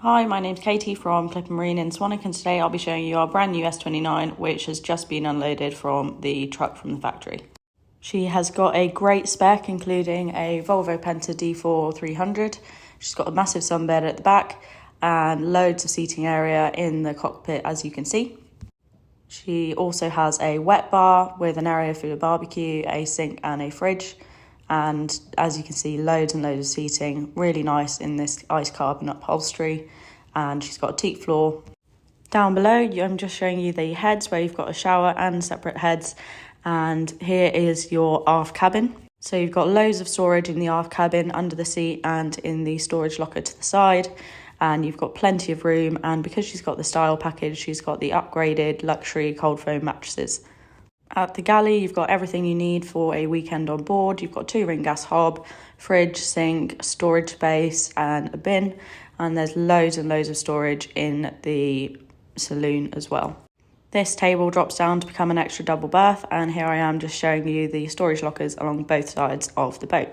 Hi, my name's Katie from Clipper Marine in Swanwick, and today I'll be showing you our brand new S29, which has just been unloaded from the truck from the factory. She has got a great spec, including a Volvo Penta D4 300. She's got a massive sunbed at the back and loads of seating area in the cockpit, as you can see. She also has a wet bar with an area for the barbecue, a sink and a fridge. And as you can see, loads and loads of seating, really nice in this ice carbon upholstery. And she's got a teak floor. Down below, I'm just showing you the heads where you've got a shower and separate heads. And here is your aft cabin. So you've got loads of storage in the aft cabin, under the seat and in the storage locker to the side. And you've got plenty of room. And because she's got the style package, she's got the upgraded luxury cold foam mattresses. At the galley, you've got everything you need for a weekend on board. You've got 2 ring gas hob, fridge, sink, storage space and a bin. And there's loads and loads of storage in the saloon as well. This table drops down to become an extra double berth, and here I am just showing you the storage lockers along both sides of the boat.